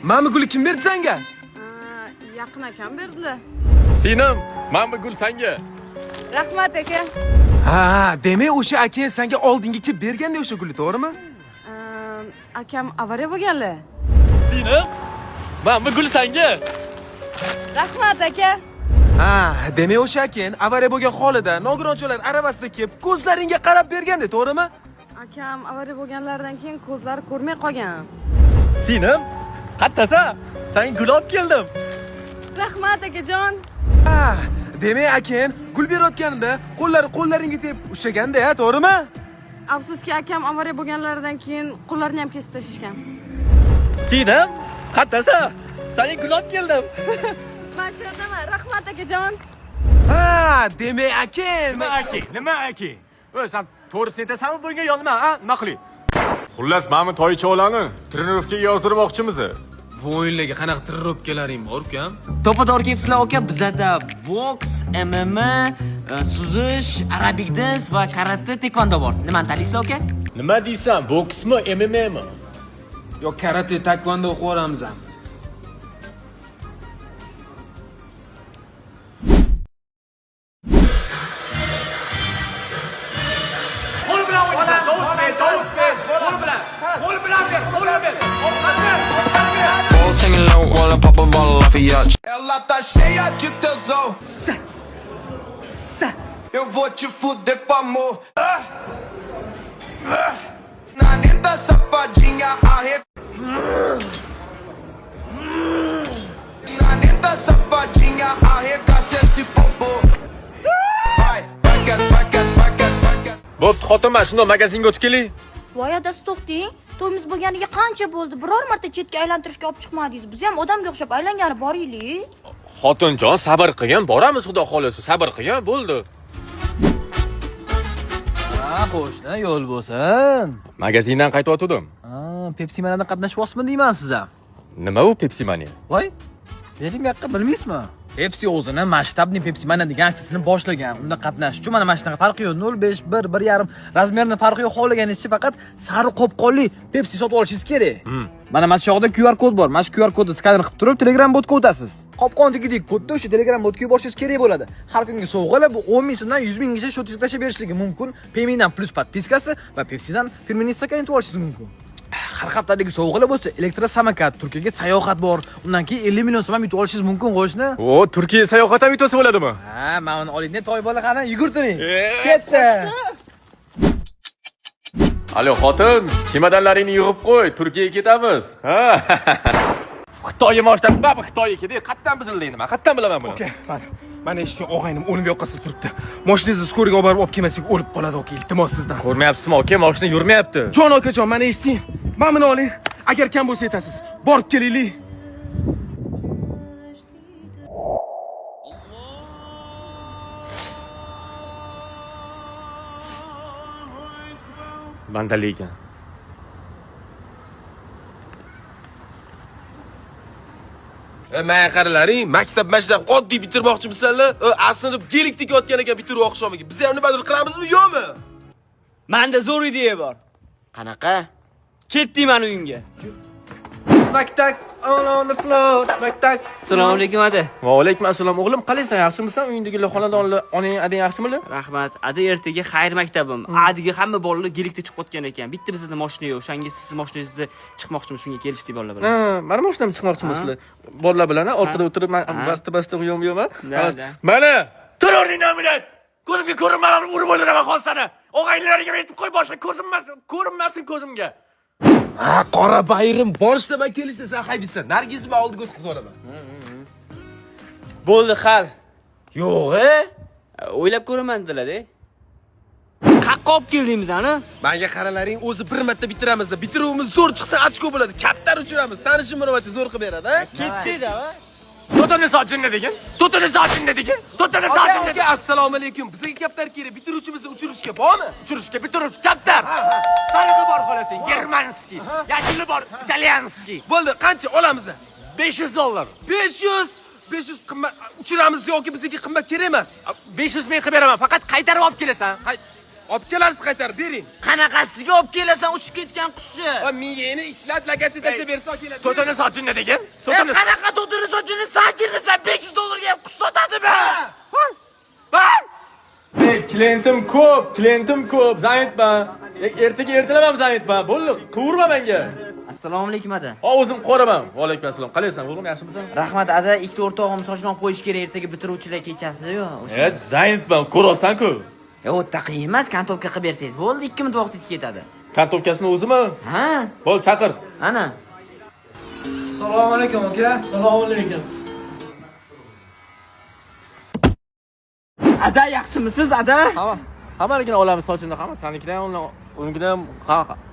Mana gulni kim berdi senga? Yaqin akam berdilar. Singlim, mana bu gul senga. Rahmat aka. Ha, demak o'sha akang senga oldingi kelib berganda o'sha gulni, to'g'rimi? Akam avariya bo'lganlar. Singlim, mana bu gul senga. Rahmat aka. Ha, demak o'sha akang avariya bo'lgan holida nogironcho'lar aravasida kelib ko'zlaringga qarab berganda, to'g'rimi? Akam avariya bo'lganlaridan keyin ko'zlari ko'rmay qolgan. Singlim, qattasa, sen gul olib keldim. Rahmat akajon. Ha, demak akang gul berayotganida qo'llaringga tep ushlaganda, to'g'rimi? Afsuski akam avariya bo'lganlaridan keyin qo'llarini ham kesib tashlashgan. Singlim, qattasa, sen gul olib keldim. Men shu yerdaman. Rahmat akajon. Ha, demak akang. Nima aka? Sen to'g'risini aytasanmi bunga yo nima, ha? Nima qiling? Xullas, mana toychoqlarni trenirovkaga yozdirmoqchimiz. Bu o'yinlarga qanaqa trenirovkalaring bor ukam? To'pador kelibsizlar aka, bizda boks, MMA, suzish, arabik dans va karate, taekwondo bor. Nimani tanlaysizlar aka? Nima deysan? Boksmi, MMAmi? Yo karate, taekwondo o'qib olamiz ham. Singing low while I pop a bottle off a yacht. Ela tá cheia de tesão. Eu vou te fuder com amor. Na linda safadinha Na linda safadinha arregaça esse popô. Vai que vai que vai que vai que. Bo'pti, xotin, mana shunday magazinga o'tib keling. Voy adasi to'xting. To'yimiz bo'lganiga qancha bo'ldi? Biror marta chetga aylantirishga olib chiqmadingiz. Biz ham odamga o'xshab aylangani boraylik. Xotinjon, sabr qilgin, boramiz, xudo xolasa, sabr qilgin, bo'ldi. Ha, qo'shni yo'l bo'lsin. Magazindan qaytayotdim. Ha, Pepsi Manada qatnashyapsizmi deyman siz ham. Nima u Pepsi Mania? Voy, bering bu yoqqa, bilmaysizmi? Pepsi o'zini masshtabni Pepsi Mana degan aksiyasini boshlagan. Unda qatnashish uchun mana mashinaga farqi yo'q. 0.5, 1, 1.5 razmerni farqi yo'q. Xohlaganingizcha faqat sariq qopqonli Pepsi sotib olishingiz kerak. Mana mana shu yoqda QR kod bor. Mana shu QR kodni skaner qilib turib Telegram botga o'tasiz. Qopqondagidek kodni o'sha Telegram botga yuborishingiz kerak bo'ladi. Har kungi sovg'alar bu 10 ming so'mdan 100 minggacha shotingiz tashlab berishligi mumkin. Paymentdan plus podpiskasi va Pepsidan firmaning stakan yutib olishingiz mumkin. Har haftadagi sovg'alar bo'lsa, elektrosamokat, Turkiyaga sayohat bor. Undan keyin 50 million so'm ham yutib olishingiz mumkin, qo'shni. O, Turkiya sayohat ham yutsa bo'ladimi? Ha, mana uni oling, toy bola qani, yugurtiring. Ketdi. Alo, xotin, chemodanlaringni yig'ib qo'y, Turkiyaga ketamiz. Ha. Xitoyga boshlab, bu Xitoyga ketdik. Qayerdan bizillaydi? Men qayerdan bilaman buni? Oka, mana eshitgan og'aynim o'lim yoqasida turibdi. Mashinangizni skoriga olib borib kelmasak o'lib qoladi oka, iltimos sizdan. Ko'rmayapsizmi, aka? Mashina yurmayapti. Jon okajon, mana eshiting. Mana buni oling. Agar kam bo'lsa aytasiz. Borib kelaylik. Bandalik ekan. Men qaralaring, maktab oddiy bitirmoqchimisanlar? Aslida gelikdek yotgan ekan bitiruv oqshomiga. Biz ham nimadir qilamizmi, yo'qmi? Menda zo'r idea bor. Qanaqa? Ketdik men uyingga. Smaktak on the floor, smaktak. Assalomu alaykum ada. Va alaykum assalom. O'g'lim, qalaysan? Yaxshimisan? Uyingdagilar, xonadonlar, onang, adang yaxshimilar? Rahmat. Ada ertaga xayr maktabim. Adiga hamma bolalar gelikda chiqib o'tgan ekan. Bitta bizda mashina yo'q. O'shanga siz mashinangizda chiqmoqchimiz, shunga kelishdik bolalar bilan. Ha, mana mashinam chiqmoqchimisizlar. Bolalar bilan orqada o'tirib, men basta uyum-uyum. Mana, terrorning bilan ko'zimga ko'rinmagan urib o'ldiraman xolsani. Og'aynilarga aytib qo'y, boshqa ko'rinmasin ko'zimga. Ha, qora bayrim boshlaman kelishdi, sen haydaysan. Nargizmi oldiga o'tkazib olaman. bo'ldi xal. Yo'q-e? O'ylab ko'raman dedilar-da. Qaqqa olib keldingiz ani? Menga qaralaring, o'zi bir marta bitiramiz. Bitiruvimiz zo'r chiqsa ochko bo'ladi. Kaptar uchiramiz. Tanishim munosabatni zo'r qilib beradi, ha? Ketdi-da. To'tini sochin ne degan? To'tini sochin ne degan? To'tini sochin ne Aka, assalomu alaykum. Bizga kaptar kerak. Bitiruvchimizni uchirishga bormi? Uchirishga bitiruvchi kaptar. Sarig'i bor xolasing, germanskiy. Yashili bor, italyanskiy. Bo'ldi, qancha olamiz? $500. 500 qimmat uchiramiz yoki bizga qimmat kerak emas. 500 ming qilib beraman, faqat qaytarib olib kelasan. Olib kelamiz qaytarib bering. Qanaqasiga olib kelasan uchib ketgan qushni? Va miyeni ishlat, lagatsiya tashlab bersa keladi. To'tini sotjin ne degan? Qanaqa to'tini sochini sajinsan 500 dollarga ham qush sotadimi? Klientim ko'p, zamitman. Ertaga ertalab zamitman. Bo'ldi, quvurma menga. Assalomu alaykum ada. O'zim qo'raman. Va alaykum assalom. Qalaysan, o'g'lim, yaxshimisan? Rahmat ada, ikkita o'rtog'im sochini olib qo'yish kerak ertaga bitiruvchilar kechasi-yu. Zamitman, ko'rasan-ku. O'ta qiyin emas, kantovka qilib bersangiz bo'ldi, 2 minut vaqtingiz ketadi. Kantovkasini o'zimi? Ha? Bo'l, chaqir. Ana. Assalomu alaykum aka. Assalomu alaykum. Ada yaxshimisiz ada? Hammanikini olamiz sochini, hamma sanikidan ham, unikidan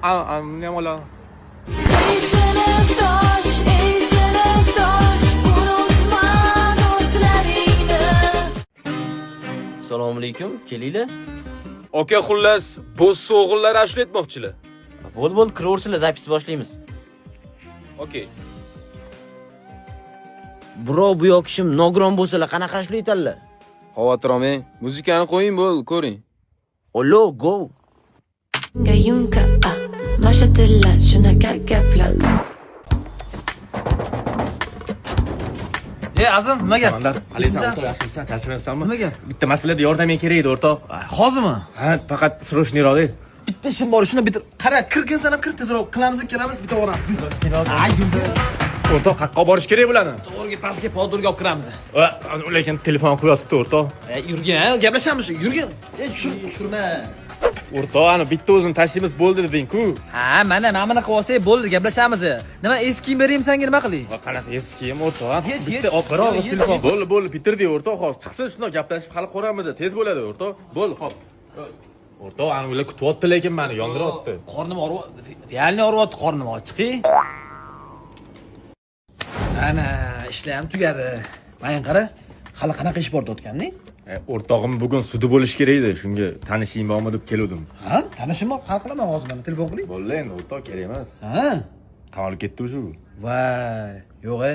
ham olamiz. Ey sinfdosh, unutma do'stlaringni. Assalomu alaykum, kelinglar. Aka xullas, bo'z so'g'inlar ashula etmoqchilar. Bo'l, kiraversizlar, zapis boshlaymiz. Okey. Bro, bu yoq kishim nogiron bo'lsalar qanaqa ishlaydilar? Xavotir olmang. Muzikani qo'ying, bo'l, ko'ring. Ollo, go. Yunka, mashatilla, shunaqa gaplar. Azim, nimaga? Qalaysan, o'rtoq, yaxshimisan? Charchamaysanmi? Nimaga? Bitta masalada yordaming kerak edi, o'rtoq. Hozirmi? Ha, faqat srochniroq edi. Bitta ishim bor, shuni bitir. Qara, kirginsan ham kir tezroq. Qilamiz, kelamiz, bitta o'ram. Ay, yumba. O'rtoq, qayerga borish kerak bularni? To'g'riga pastga podurga olib kiramiz. Lekin telefon qo'yotibdi, o'rtoq. Yurgin, gaplashamiz, yurgin. Tushirma. O'rtoq, ani bitta o'zini tashlaymiz bo'ldi deding-ku. Ha, mana qilib olsak bo'ldi, gaplashamiz. Nima eski kiyim beraymi senga, nima qilay? Qanaqa eski kiyim, o'rtoq? Hech, Bitta hech. bir og'iz telefon. Bo'ldi, bitirdik, o'rtoq. Hozir chiqsin, shundoq gaplashib hal ko'ramiz. Tez bo'ladi, o'rtoq. Bo'ldi, xo'p. O'rtoq, ani ular kutyapti, lekin meni yondiryapti. Qornim og'riyapti. Realni og'riyapti, qornim ochiqi. Ana, ishlar ham tugadi. Mana qara, hali qanaqa ish bor o'tganda? O'rtog'im bugun sudi bo'lish kerak edi. Shunga tanishing bormi deb keldim. Ha? Tanishim bor, hal qilaman hozir mana telefon qiling. Bo'ldi endi, o'rtoq, kerak emas. Ha? Qamalib ketdi shu. Voy, yo'q-e.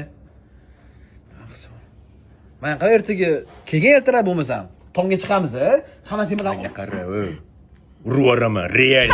Mana qara ertaga kelgan ertalab bo'lmasam, tongga chiqamiz-a? Hamma temirdan Qara, urib yuboraman, real.